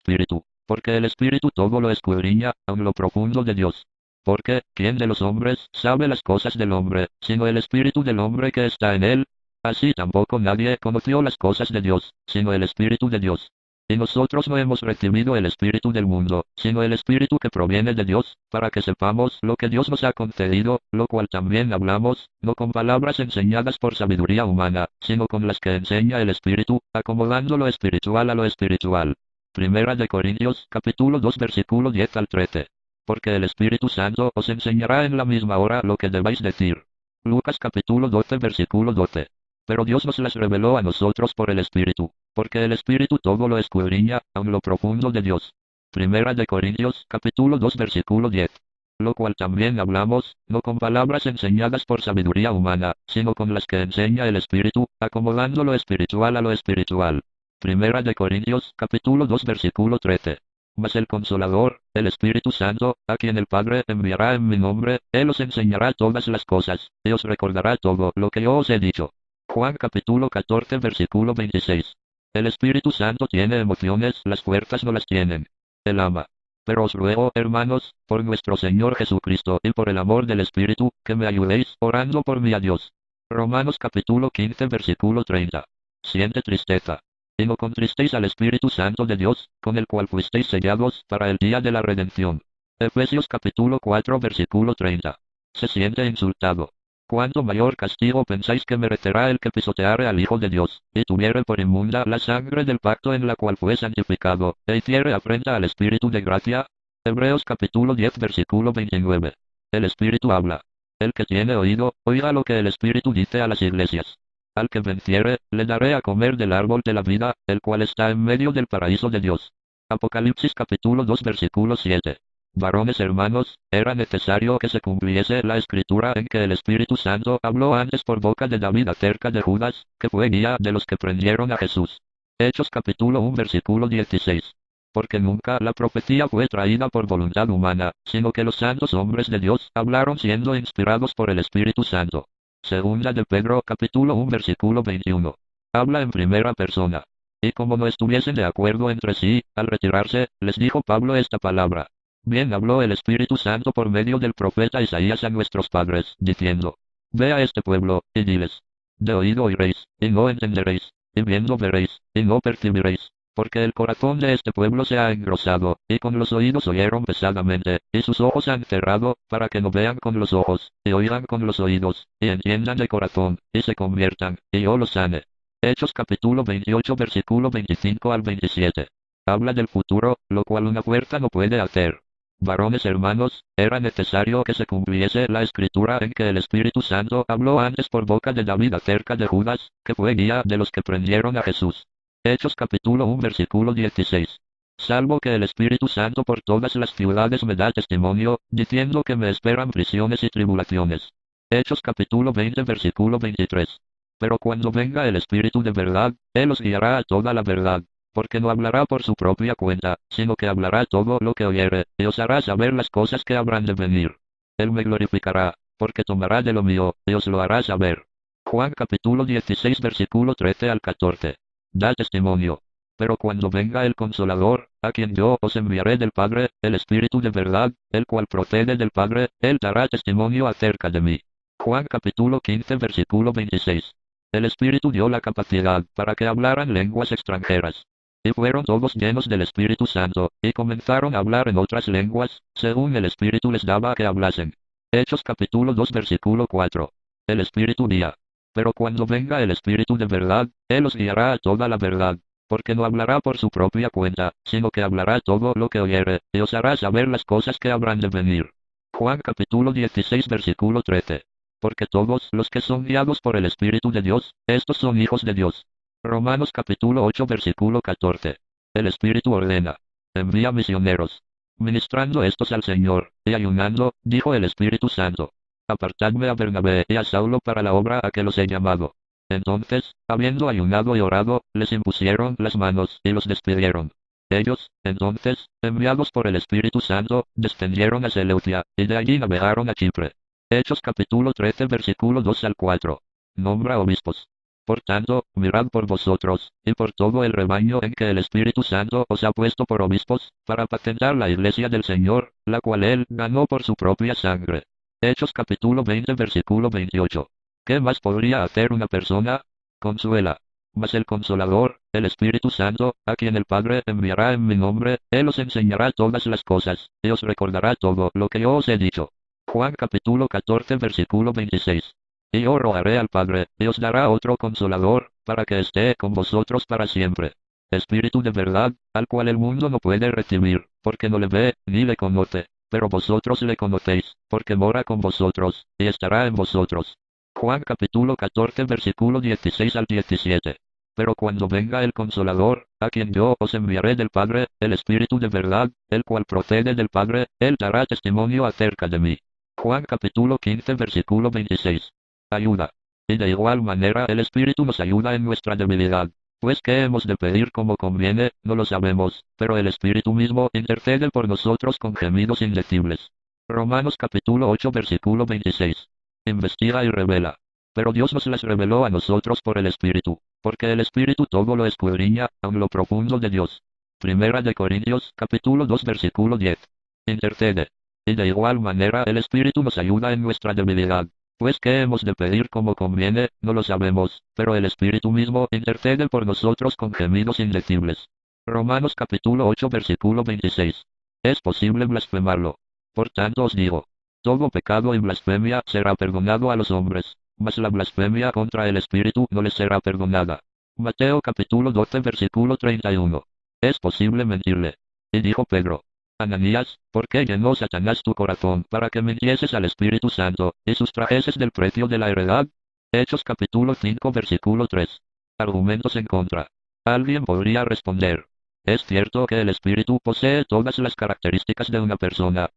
Espíritu, porque el Espíritu todo lo escudriña, aun lo profundo de Dios. Porque, ¿quién de los hombres sabe las cosas del hombre, sino el Espíritu del hombre que está en él? Así tampoco nadie conoció las cosas de Dios, sino el Espíritu de Dios. Y nosotros no hemos recibido el Espíritu del mundo, sino el Espíritu que proviene de Dios, para que sepamos lo que Dios nos ha concedido, lo cual también hablamos, no con palabras enseñadas por sabiduría humana, sino con las que enseña el Espíritu, acomodando lo espiritual a lo espiritual. Primera de Corintios, capítulo 2, versículo 10 al 13. Porque el Espíritu Santo os enseñará en la misma hora lo que debéis decir. Lucas capítulo 12, versículo 12. Pero Dios nos las reveló a nosotros por el Espíritu, porque el Espíritu todo lo escudriña, aun lo profundo de Dios. Primera de Corintios, capítulo 2, versículo 10. Lo cual también hablamos, no con palabras enseñadas por sabiduría humana, sino con las que enseña el Espíritu, acomodando lo espiritual a lo espiritual. Primera de Corintios, capítulo 2, versículo 13. Mas el Consolador, el Espíritu Santo, a quien el Padre enviará en mi nombre, Él os enseñará todas las cosas, y os recordará todo lo que yo os he dicho. Juan capítulo 14, versículo 26. El Espíritu Santo tiene emociones, las fuerzas no las tienen. Él ama. Pero os ruego, hermanos, por nuestro Señor Jesucristo y por el amor del Espíritu, que me ayudéis, orando por mí a Dios. Romanos capítulo 15, versículo 30. Siente tristeza. Y no contristéis al Espíritu Santo de Dios, con el cual fuisteis sellados para el día de la redención. Efesios capítulo 4, versículo 30. Se siente insultado. ¿Cuánto mayor castigo pensáis que merecerá el que pisoteare al Hijo de Dios, y tuviere por inmunda la sangre del pacto en la cual fue santificado, e hiciere afrenta al Espíritu de gracia? Hebreos capítulo 10, versículo 29. El Espíritu habla. El que tiene oído, oiga lo que el Espíritu dice a las iglesias. Al que venciere, le daré a comer del árbol de la vida, el cual está en medio del paraíso de Dios. Apocalipsis capítulo 2, versículo 7. Varones hermanos, era necesario que se cumpliese la escritura en que el Espíritu Santo habló antes por boca de David acerca de Judas, que fue guía de los que prendieron a Jesús. Hechos capítulo 1, versículo 16. Porque nunca la profecía fue traída por voluntad humana, sino que los santos hombres de Dios hablaron siendo inspirados por el Espíritu Santo. Segunda de Pedro capítulo 1, versículo 21. Habla en primera persona. Y como no estuviesen de acuerdo entre sí, al retirarse, les dijo Pablo esta palabra. Bien habló el Espíritu Santo por medio del profeta Isaías a nuestros padres, diciendo, ve a este pueblo, y diles, de oído oiréis, y no entenderéis, y viendo veréis, y no percibiréis, porque el corazón de este pueblo se ha engrosado, y con los oídos oyeron pesadamente, y sus ojos han cerrado, para que no vean con los ojos, y oigan con los oídos, y entiendan de corazón, y se conviertan, y yo los sane. Hechos capítulo 28, versículo 25 al 27. Habla del futuro, lo cual una fuerza no puede hacer. Varones hermanos, era necesario que se cumpliese la escritura en que el Espíritu Santo habló antes por boca de David acerca de Judas, que fue guía de los que prendieron a Jesús. Hechos capítulo 1, versículo 16. Salvo que el Espíritu Santo por todas las ciudades me da testimonio, diciendo que me esperan prisiones y tribulaciones. Hechos capítulo 20, versículo 23. Pero cuando venga el Espíritu de verdad, Él os guiará a toda la verdad. Porque no hablará por su propia cuenta, sino que hablará todo lo que oyere, y os hará saber las cosas que habrán de venir. Él me glorificará, porque tomará de lo mío, y os lo hará saber. Juan capítulo 16, versículo 13 al 14. Da testimonio. Pero cuando venga el Consolador, a quien yo os enviaré del Padre, el Espíritu de verdad, el cual procede del Padre, Él dará testimonio acerca de mí. Juan capítulo 15, versículo 26. El Espíritu dio la capacidad para que hablaran lenguas extranjeras. Y fueron todos llenos del Espíritu Santo, y comenzaron a hablar en otras lenguas, según el Espíritu les daba que hablasen. Hechos capítulo 2, versículo 4. El Espíritu guía. Pero cuando venga el Espíritu de verdad, Él os guiará a toda la verdad, porque no hablará por su propia cuenta, sino que hablará todo lo que oyere, y os hará saber las cosas que habrán de venir. Juan capítulo 16, versículo 13. Porque todos los que son guiados por el Espíritu de Dios, estos son hijos de Dios. Romanos capítulo 8, versículo 14. El Espíritu ordena. Envía misioneros. Ministrando estos al Señor, y ayunando, dijo el Espíritu Santo. Apartadme a Bernabé y a Saulo para la obra a que los he llamado. Entonces, habiendo ayunado y orado, les impusieron las manos y los despidieron. Ellos, entonces, enviados por el Espíritu Santo, descendieron a Seleucia, y de allí navegaron a Chipre. Hechos capítulo 13, versículo 2 al 4. Nombra obispos. Por tanto, mirad por vosotros, y por todo el rebaño en que el Espíritu Santo os ha puesto por obispos, para patentar la iglesia del Señor, la cual él ganó por su propia sangre. Hechos capítulo 20 versículo 28. ¿Qué más podría hacer una persona? Consuela. Mas el Consolador, el Espíritu Santo, a quien el Padre enviará en mi nombre, él os enseñará todas las cosas, y os recordará todo lo que yo os he dicho. Juan capítulo 14 versículo 26. Y yo rogaré al Padre, y os dará otro Consolador, para que esté con vosotros para siempre. Espíritu de verdad, al cual el mundo no puede recibir, porque no le ve, ni le conoce, pero vosotros le conocéis, porque mora con vosotros, y estará en vosotros. Juan capítulo 14 versículo 16 al 17. Pero cuando venga el Consolador, a quien yo os enviaré del Padre, el Espíritu de verdad, el cual procede del Padre, él dará testimonio acerca de mí. Juan capítulo 15 versículo 26. Ayuda. Y de igual manera el Espíritu nos ayuda en nuestra debilidad. Pues qué hemos de pedir como conviene, no lo sabemos, pero el Espíritu mismo intercede por nosotros con gemidos indecibles. Romanos capítulo 8 versículo 26. Investiga y revela. Pero Dios nos las reveló a nosotros por el Espíritu, porque el Espíritu todo lo escudriña, aun lo profundo de Dios. Primera de Corintios capítulo 2 versículo 10. Intercede. Y de igual manera el Espíritu nos ayuda en nuestra debilidad. Pues qué hemos de pedir como conviene, no lo sabemos, pero el Espíritu mismo intercede por nosotros con gemidos indecibles. Romanos capítulo 8 versículo 26. Es posible blasfemarlo. Por tanto os digo, todo pecado y blasfemia será perdonado a los hombres, mas la blasfemia contra el Espíritu no les será perdonada. Mateo capítulo 12 versículo 31. Es posible mentirle. Y dijo Pedro, Ananías, ¿por qué llenó Satanás tu corazón para que mintieses al Espíritu Santo, y sustrajeses del precio de la heredad? Hechos capítulo 5 versículo 3. Argumentos en contra. Alguien podría responder. Es cierto que el Espíritu posee todas las características de una persona,